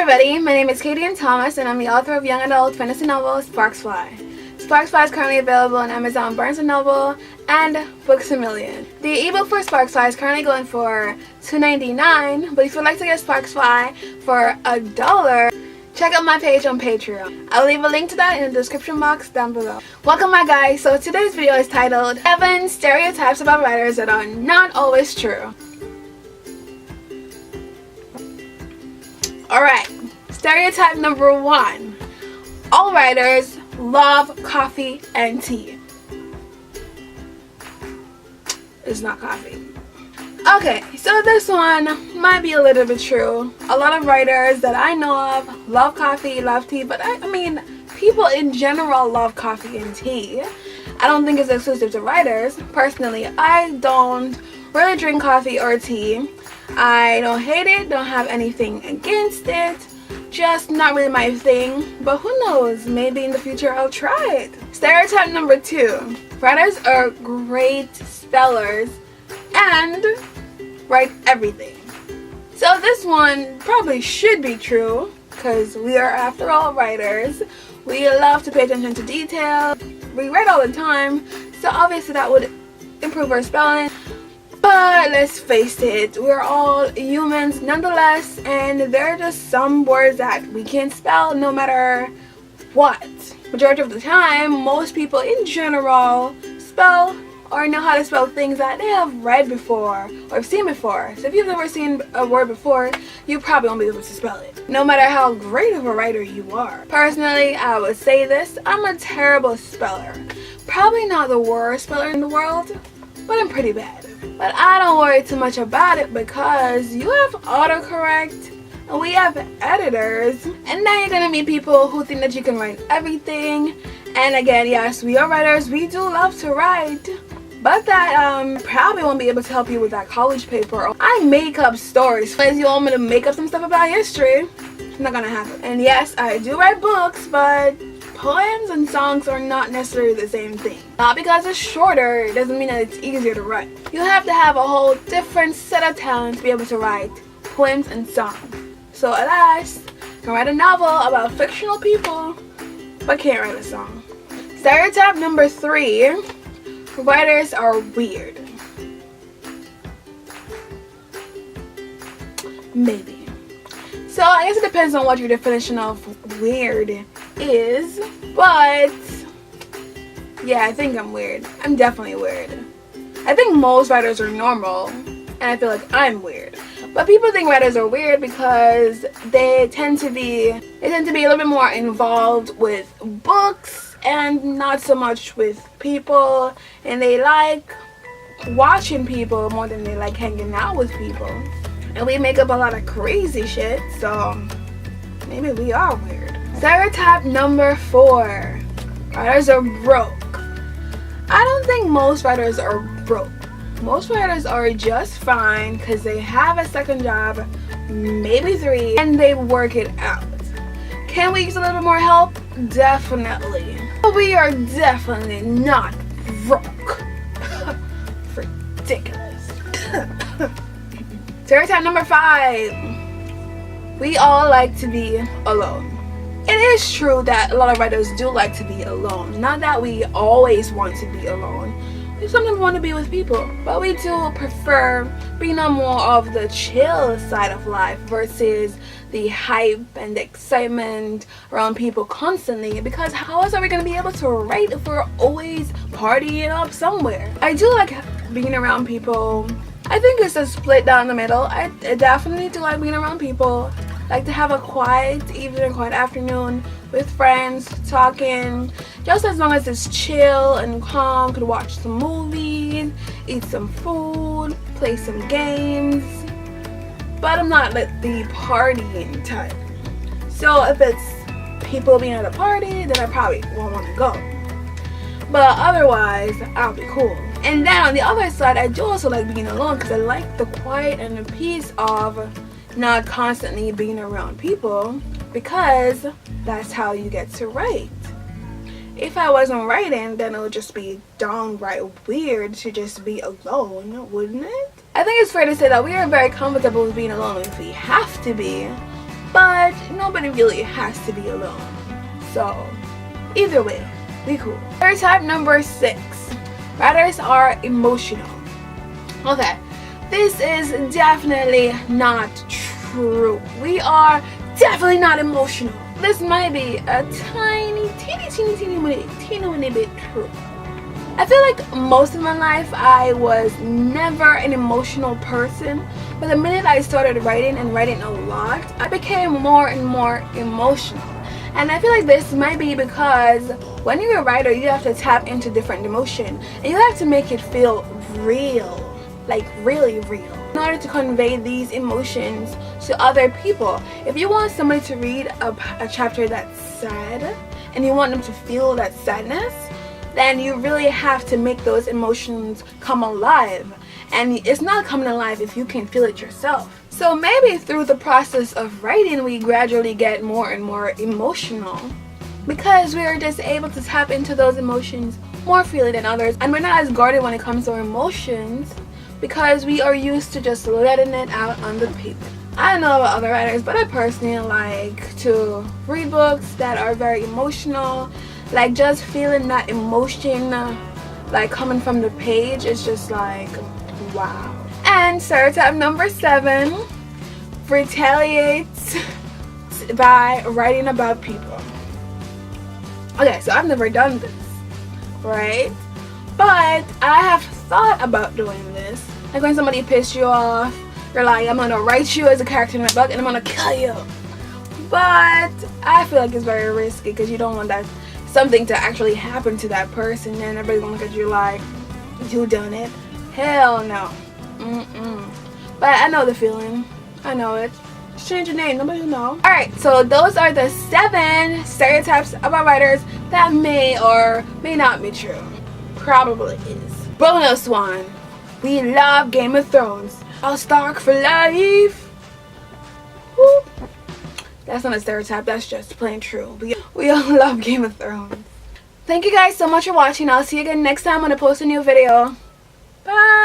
everybody, my name is Kadian Thomas and I'm the author of young adult fantasy novel Sparks Fly. Sparks Fly is currently available on Amazon, Barnes & Noble, and Books A Million. The ebook for Sparks Fly is currently going for $2.99, but if you'd like to get Sparks Fly for $1, check out my page on Patreon. I'll leave a link to that in the description box down below. Welcome my guys, so today's video is titled 7 Stereotypes about Writers That Are Not Always True. Alright, stereotype number 1. All writers love coffee and tea. It's not coffee. Okay, so this one might be a little bit true. A lot of writers that I know of love coffee, love tea, but I mean, people in general love coffee and tea. I don't think it's exclusive to writers. Personally, I don't really drink coffee or tea. I don't hate it, don't have anything against it, just not really my thing, but who knows, maybe in the future I'll try it. Stereotype number 2. Writers are great spellers and write everything. So this one probably should be true, because we are after all writers. We love to pay attention to detail, we write all the time, so obviously that would improve our spelling. But let's face it, we're all humans nonetheless, and there are just some words that we can't spell no matter what. Majority of the time, most people in general spell or know how to spell things that they have read before or seen before. So if you've never seen a word before, you probably won't be able to spell it, no matter how great of a writer you are. Personally, I would say this, I'm a terrible speller. Probably not the worst speller in the world, but I'm pretty bad. But I don't worry too much about it because you have autocorrect and we have editors, and then you're gonna meet people who think that you can write everything. And again, yes, we are writers, we do love to write, but that probably won't be able to help you with that college paper. I make up stories. If you want me to make up some stuff about history, it's not gonna happen. And yes, I do write books, but poems and songs are not necessarily the same thing. Not because it's shorter, it doesn't mean that it's easier to write. You have to have a whole different set of talent to be able to write poems and songs. So alas, you can write a novel about fictional people, but can't write a song. Stereotype number 3. Writers are weird. Maybe. So I guess it depends on what your definition of weird is, but yeah, I think I'm weird. I'm definitely weird. I think most writers are normal, and I feel like I'm weird. But people think writers are weird because they tend to be a little bit more involved with books and not so much with people, and they like watching people more than they like hanging out with people. And we make up a lot of crazy shit, so maybe we are weird. Stereotype number 4. Writers are broke. I don't think most writers are broke. Most writers are just fine because they have a second job, maybe 3, and they work it out. Can we use a little bit more help? Definitely. But we are definitely not broke. Ridiculous. Stereotype number 5. We all like to be alone. It is true that a lot of writers do like to be alone. Not that we always want to be alone. We sometimes want to be with people. But we do prefer being on more of the chill side of life versus the hype and the excitement around people constantly. Because how else are we going to be able to write if we're always partying up somewhere? I do like being around people. I think it's a split down the middle. I definitely do like being around people. Like to have a quiet evening, quiet afternoon with friends, talking, just as long as it's chill and calm. Could watch some movies, eat some food, play some games, but I'm not like the partying type. So if it's people being at a party, then I probably won't want to go, but otherwise I'll be cool. And then on the other side, I do also like being alone because I like the quiet and the peace of not constantly being around people, because that's how you get to write. If I wasn't writing, then it would just be downright weird to just be alone, wouldn't it? I think it's fair to say that we are very comfortable with being alone if we have to be, but nobody really has to be alone. So either way, we cool. Stereotype number 6. Writers are emotional. Okay, this is definitely not true. We are definitely not emotional. This might be a teeny bit true. I feel like most of my life I was never an emotional person, but the minute I started writing and writing a lot, I became more and more emotional. And I feel like this might be because when you're a writer, you have to tap into different emotion and you have to make it feel real, like really real, in order to convey these emotions to other people. If you want somebody to read a chapter that's sad and you want them to feel that sadness, then you really have to make those emotions come alive. And it's not coming alive if you can feel it yourself. So maybe through the process of writing, we gradually get more and more emotional because we are just able to tap into those emotions more freely than others. And we're not as guarded when it comes to our emotions because we are used to just letting it out on the paper. I don't know about other writers, but I personally like to read books that are very emotional. Like just feeling that emotion like coming from the page is just like wow. And stereotype number 7, retaliates by writing about people. Okay, so I've never done this, right? But I have thought about doing this. Like when somebody pissed you off, you're like, I'm gonna write you as a character in my book and I'm gonna kill you. But I feel like it's very risky because you don't want that something to actually happen to that person and everybody's gonna look at you like, you done it? Hell no. But I know the feeling. I know it. Just change your name, nobody will know. Alright, so those are the 7 stereotypes about writers that may or may not be true. Probably is. Bonus one. We love Game of Thrones. All Stark for life. Woo. That's not a stereotype, that's just plain true. We all love Game of Thrones. Thank you guys so much for watching. I'll see you again next time when I post a new video. Bye!